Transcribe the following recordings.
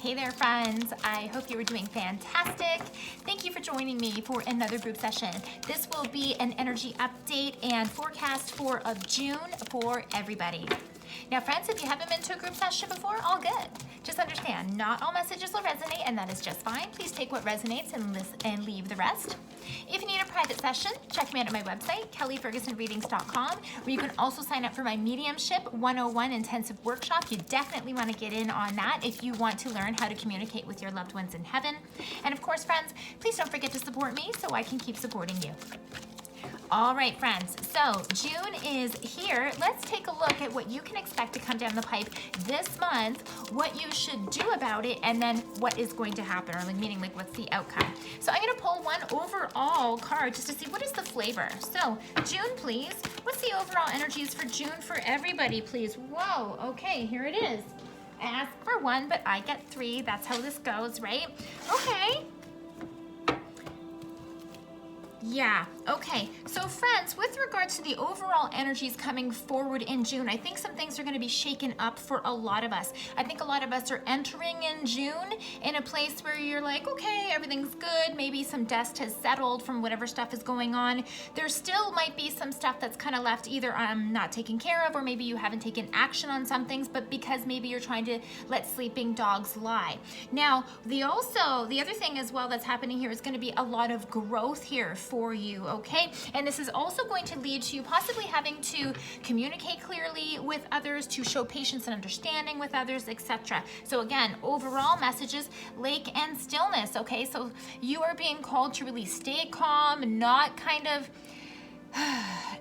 Hey there, friends. I hope you were doing fantastic. Thank you for joining me for another group session. This will be an energy update and forecast for June for everybody. Now, friends, if you haven't been to a group session before, all good. Just understand, not all messages will resonate, and that is just fine. Please take what resonates and leave the rest. If you need a private session, check me out at my website, kellyfergusonreadings.com, where you can also sign up for my Mediumship 101 intensive workshop. You definitely want to get in on that if you want to learn how to communicate with your loved ones in heaven. And of course, friends, please don't forget to support me so I can keep supporting you. All right, friends, so June is here. Let's take a look at what you can expect to come down the pipe this month, what you should do about it, and then what is going to happen, or meaning what's the outcome. So I'm gonna pull one overall card just to see what is the flavor. So June, please. What's the overall energies for June for everybody, please? Whoa, okay, here it is. I asked for one, but I get three. That's how this goes, right? Okay. Yeah, okay. So friends, with regards to the overall energies coming forward in June, I think some things are going to be shaken up for a lot of us. I think a lot of us are entering in June in a place where you're like, okay, everything's good. Maybe some dust has settled from whatever stuff is going on. There still might be some stuff that's kind of left either not taken care of, or maybe you haven't taken action on some things, but because maybe you're trying to let sleeping dogs lie. Now, the other thing as well that's happening here is going to be a lot of growth here for you, okay? And this is also going to lead to you possibly having to communicate clearly with others, to show patience and understanding with others, etc. So again, overall messages, lake and stillness, okay? So you are being called to really stay calm, not kind of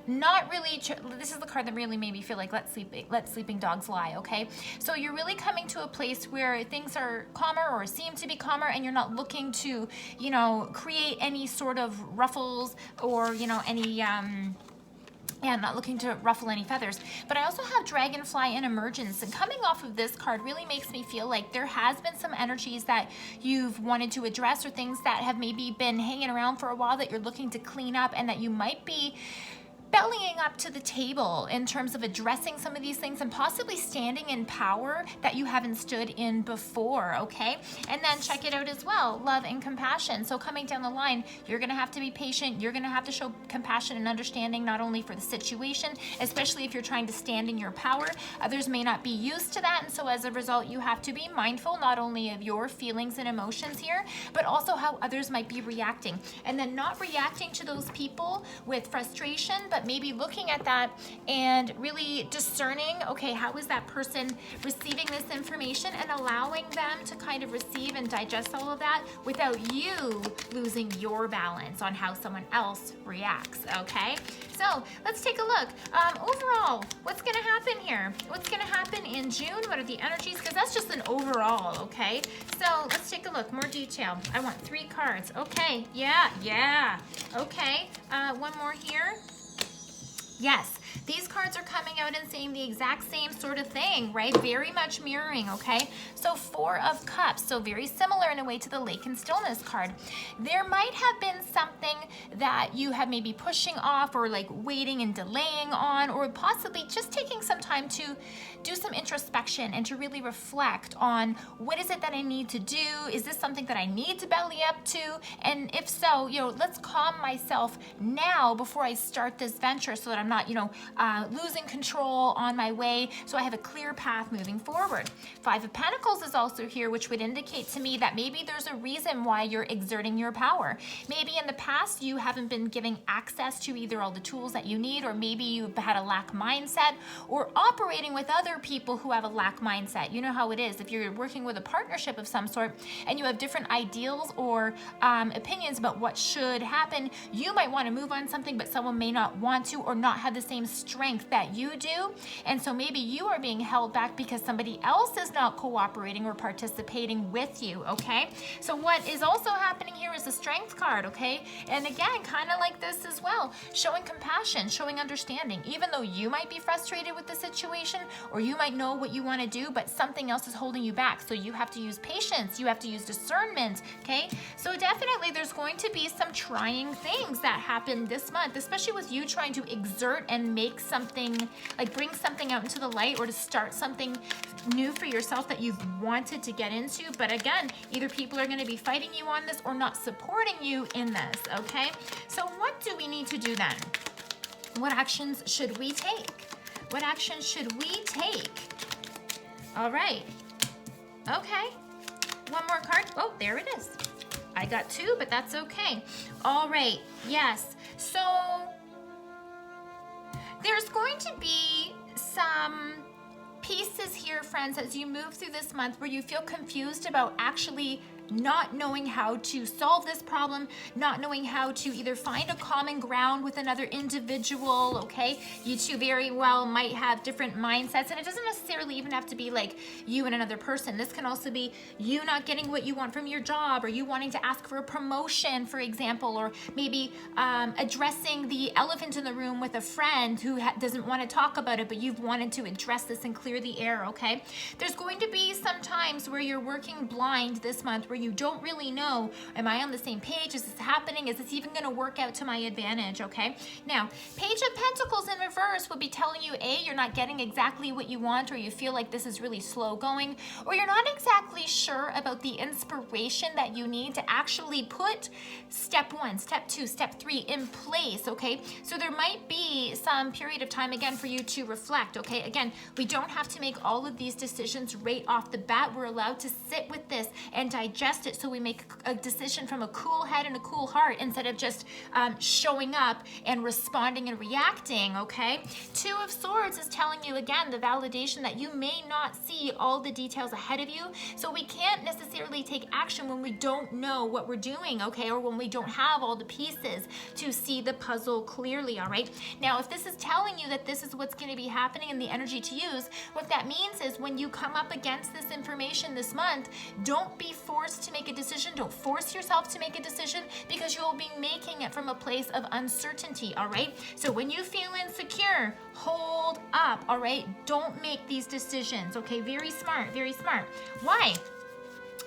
not really, this is the card that really made me feel like let sleeping dogs lie, okay? So you're really coming to a place where things are calmer or seem to be calmer, and you're not looking to, create any sort of ruffles or, any, I'm not looking to ruffle any feathers. But I also have Dragonfly and Emergence, and coming off of this card really makes me feel like there has been some energies that you've wanted to address, or things that have maybe been hanging around for a while that you're looking to clean up, and that you might be bellying up to the table in terms of addressing some of these things and possibly standing in power that you haven't stood in before, okay? And then check it out as well, love and compassion. So coming down the line, you're gonna have to be patient. You're gonna have to show compassion and understanding, not only for the situation, especially if you're trying to stand in your power. Others may not be used to that, and so as a result, you have to be mindful not only of your feelings and emotions here, but also how others might be reacting. And then not reacting to those people with frustration, but maybe looking at that and really discerning, okay, how is that person receiving this information, and allowing them to kind of receive and digest all of that without you losing your balance on how someone else reacts, okay? So let's take a look. Overall, what's gonna happen here? What's gonna happen in June? What are the energies? Because that's just an overall, okay? So let's take a look, more detail. I want 3 cards. Okay, yeah. Okay, one more here. Yes, these cards are coming out and saying the exact same sort of thing, right? Very much mirroring, okay? So 4 of Cups, so very similar in a way to the Lake and Stillness card. There might have been something that you have maybe pushing off, or like waiting and delaying on, or possibly just taking some time to do some introspection and to really reflect on, what is it that I need to do? Is this something that I need to belly up to? And if so, let's calm myself now before I start this venture, so that I'm not, losing control on my way, so I have a clear path moving forward. 5 of Pentacles is also here, which would indicate to me that maybe there's a reason why you're exerting your power. Maybe in the past you haven't been giving access to either all the tools that you need, or maybe you've had a lack mindset, or operating with other people who have a lack mindset. You know how it is. If you're working with a partnership of some sort and you have different ideals or opinions about what should happen, you might want to move on something, but someone may not want to, or not have the same strength that you do. And so maybe you are being held back because somebody else is not cooperating or participating with you, okay? So what is also happening here is the Strength card, okay? And again, kind of like this as well, showing compassion, showing understanding, even though you might be frustrated with the situation, or you might know what you want to do, but something else is holding you back. So you have to use patience, you have to use discernment, okay? So definitely there's going to be some trying things that happen this month, especially with you trying to exert and make something, like bring something out into the light, or to start something new for yourself that you've wanted to get into. But again, either people are going to be fighting you on this or not supporting you in this, okay? So what do we need to do then? What actions should we take? What actions should we take? All right. Okay. One more card. Oh, there it is. I got two, but that's okay. All right. Yes. So there's going to be some pieces here, friends, as you move through this month where you feel confused about actually not knowing how to solve this problem, not knowing how to either find a common ground with another individual, okay? You two very well might have different mindsets, and it doesn't necessarily even have to be like you and another person. This can also be you not getting what you want from your job, or you wanting to ask for a promotion, for example, or maybe addressing the elephant in the room with a friend who doesn't want to talk about it, but you've wanted to address this and clear the air, okay? There's going to be some times where you're working blind this month, where you don't really know, am I on the same page? Is this happening? Is this even going to work out to my advantage? Okay. Now, Page of Pentacles in reverse would be telling you, A, you're not getting exactly what you want, or you feel like this is really slow going, or you're not exactly sure about the inspiration that you need to actually put step 1, step 2, step 3 in place. Okay. So there might be some period of time again for you to reflect. Okay. Again, we don't have to make all of these decisions right off the bat. We're allowed to sit with this and digest it, so we make a decision from a cool head and a cool heart instead of just showing up and responding and reacting, okay? Two of Swords is telling you, again, the validation that you may not see all the details ahead of you, so we can't necessarily take action when we don't know what we're doing, okay? Or when we don't have all the pieces to see the puzzle clearly, all right? Now, if this is telling you that this is what's going to be happening and the energy to use, what that means is when you come up against this information this month, don't be forced to make a decision. Don't force yourself to make a decision, because you'll be making it from a place of uncertainty, all right? So when you feel insecure, hold up, all right? Don't make these decisions, okay? Very smart, very smart. Why?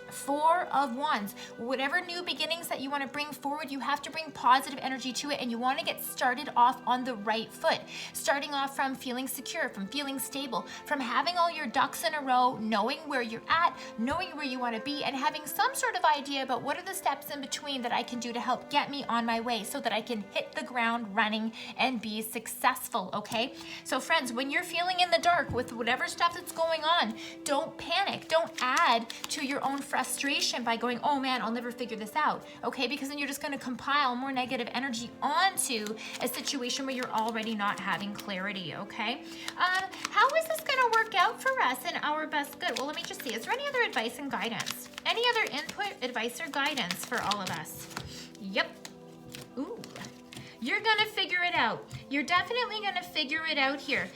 Four of Wands. Whatever new beginnings that you want to bring forward, you have to bring positive energy to it, and you want to get started off on the right foot. Starting off from feeling secure, from feeling stable, from having all your ducks in a row, knowing where you're at, knowing where you want to be, and having some sort of idea about what are the steps in between that I can do to help get me on my way so that I can hit the ground running and be successful, okay? So friends, when you're feeling in the dark with whatever stuff that's going on, don't panic. Don't add to your own frustration by going, oh man, I'll never figure this out, okay? Because then you're just going to compile more negative energy onto a situation where you're already not having clarity, okay? How is this going to work out for us in our best good? Well, let me just see. Is there any other advice and guidance? Any other input, advice, or guidance for all of us? Yep. Ooh. You're going to figure it out. You're definitely going to figure it out here.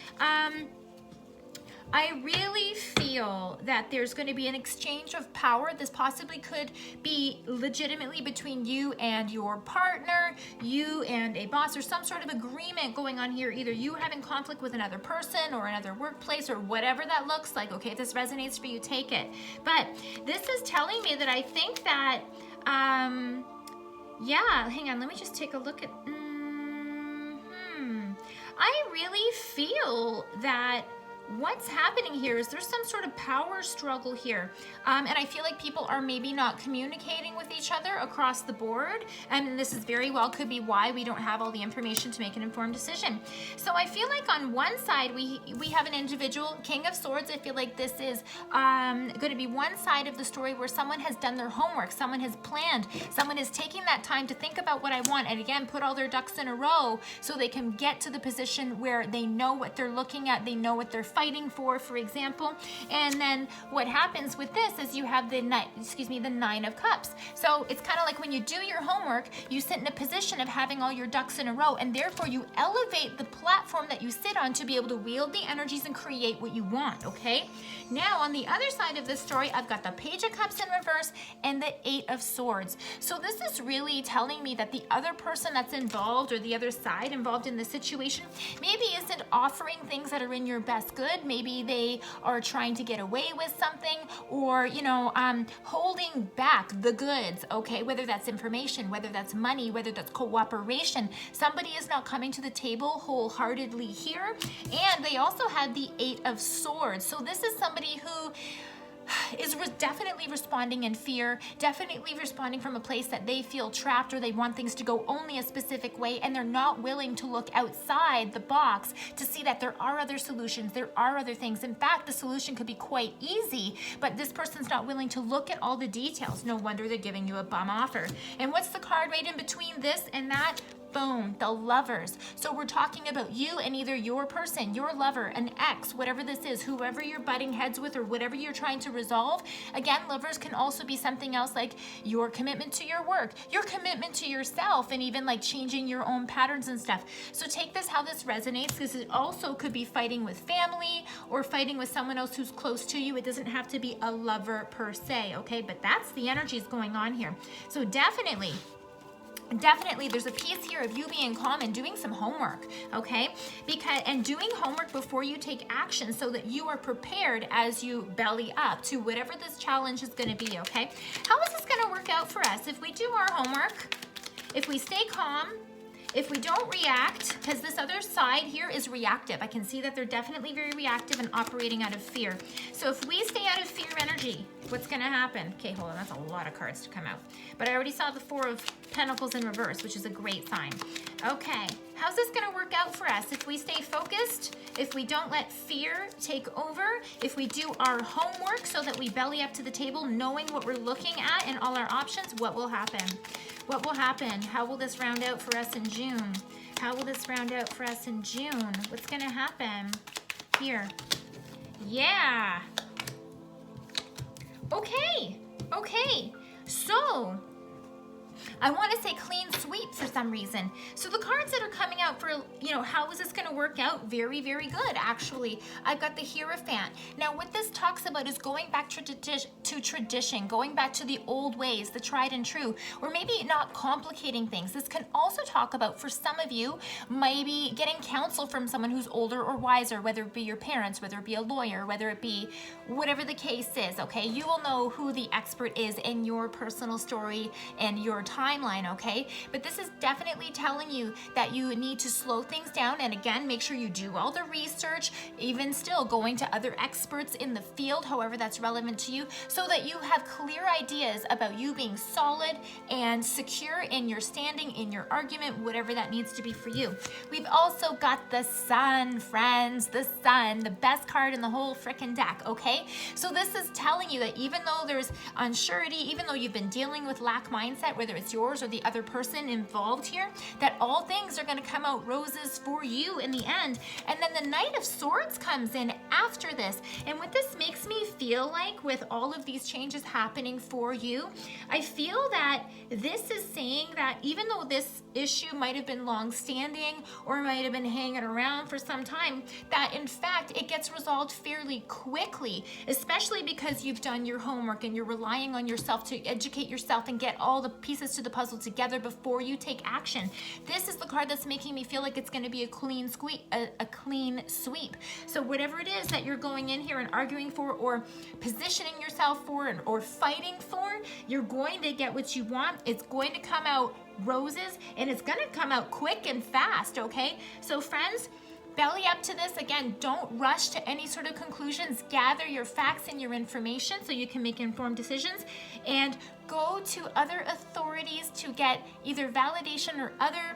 I really feel that there's going to be an exchange of power. This possibly could be legitimately between you and your partner, you and a boss, or some sort of agreement going on here. Either you having conflict with another person or another workplace or whatever that looks like. Okay, if this resonates for you, take it. But this is telling me that I think that, yeah, hang on, let me just take a look at, I really feel that what's happening here is there's some sort of power struggle here. And I feel like people are maybe not communicating with each other across the board. And this is very well could be why we don't have all the information to make an informed decision. So I feel like on one side, we have an individual, King of Swords. I feel like this is going to be one side of the story where someone has done their homework, someone has planned, someone is taking that time to think about what I want, and again, put all their ducks in a row so they can get to the position where they know what they're looking at, they know what they're fighting for example. And then what happens with this is you have the Nine of Cups. So it's kind of like when you do your homework, you sit in a position of having all your ducks in a row, and therefore you elevate the platform that you sit on to be able to wield the energies and create what you want, okay? Now, on the other side of this story, I've got the Page of Cups in reverse and the Eight of Swords. So this is really telling me that the other person that's involved, or the other side involved in the situation, maybe isn't offering things that are in your best good, good. Maybe they are trying to get away with something, or, you know, holding back the goods, okay? Whether that's information, whether that's money, whether that's cooperation. Somebody is not coming to the table wholeheartedly here. And they also had the 8 of Swords. So this is somebody who is definitely responding in fear, definitely responding from a place that they feel trapped, or they want things to go only a specific way, and they're not willing to look outside the box to see that there are other solutions, there are other things. In fact, the solution could be quite easy, but this person's not willing to look at all the details. No wonder they're giving you a bum offer. And what's the card right in between this and that? Boom, the Lovers. So we're talking about you and either your person, your lover, an ex, whatever this is, whoever you're butting heads with or whatever you're trying to resolve. Again, Lovers can also be something else, like your commitment to your work, your commitment to yourself, and even like changing your own patterns and stuff. So take this how this resonates, because it also could be fighting with family or fighting with someone else who's close to you. It doesn't have to be a lover per se, okay? But that's the energies going on here. So definitely there's a piece here of you being calm and doing some homework, okay? And doing homework before you take action, so that you are prepared as you belly up to whatever this challenge is going to be, okay? How is this going to work out for us if we do our homework, if we stay calm, if we don't react, because this other side here is reactive. I can see that they're definitely very reactive and operating out of fear. So if we stay out of fear energy, what's going to happen? Okay, hold on. That's a lot of cards to come out. But I already saw the 4 of Pentacles in reverse, which is a great sign. Okay, how's this going to work out for us? If we stay focused, if we don't let fear take over, if we do our homework so that we belly up to the table, knowing what we're looking at and all our options, what will happen? What will happen? How will this round out for us in June? How will this round out for us in June? What's going to happen here? Yeah. Okay. So I want to say clean sweep for some reason. So the cards that are coming out for, you know, how is this going to work out? Very, very good, actually. I've got the Hierophant. Now, what this talks about is going back to tradition, going back to the old ways, the tried and true, or maybe not complicating things. This can also talk about, for some of you, maybe getting counsel from someone who's older or wiser, whether it be your parents, whether it be a lawyer, whether it be whatever the case is, okay? You will know who the expert is in your personal story and your timeline, okay? But this is definitely telling you that you need to slow things down, and again, make sure you do all the research, even still going to other experts in the field, however that's relevant to you, so that you have clear ideas about you being solid and secure in your standing, in your argument, whatever that needs to be for you. We've also got the Sun, friends, the Sun, the best card in the whole frickin' deck, okay? So this is telling you that even though there's unsurety, even though you've been dealing with lack mindset, whether it's yours or the other person involved here, that all things are going to come out roses for you in the end. And then the Knight of Swords comes in after this. And what this makes me feel like, with all of these changes happening for you, I feel that this is saying that even though this issue might have been long-standing or might have been hanging around for some time, that in fact it gets resolved fairly quickly, especially because you've done your homework and you're relying on yourself to educate yourself and get all the pieces to the puzzle together before you take action. This is the card that's making me feel like it's going to be a clean sweep. So whatever it is that you're going in here and arguing for, or positioning yourself for, or fighting for, you're going to get what you want. It's going to come out roses, and it's going to come out quick and fast, okay? So friends, belly up to this. Again, don't rush to any sort of conclusions. Gather your facts and your information so you can make informed decisions, and go to other authorities to get either validation or other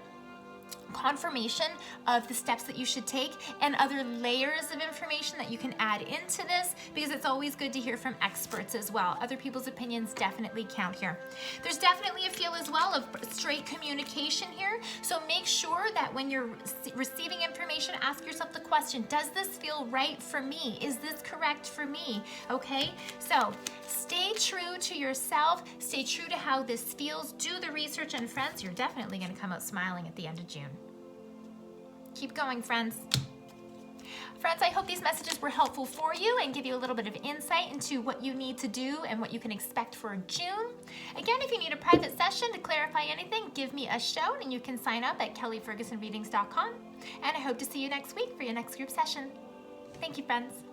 confirmation of the steps that you should take, and other layers of information that you can add into this, because it's always good to hear from experts as well. Other people's opinions definitely count here. There's definitely a feel as well of straight communication here, so make sure that when you're receiving information, ask yourself the question, does this feel right for me? Is this correct for me? Okay, so stay true to yourself, stay true to how this feels, do the research, and friends, you're definitely going to come out smiling at the end of June. Keep going, friends. Friends, I hope these messages were helpful for you and give you a little bit of insight into what you need to do and what you can expect for June. Again, if you need a private session to clarify anything, give me a shout, and you can sign up at kellyfergusonreadings.com. And I hope to see you next week for your next group session. Thank you, friends.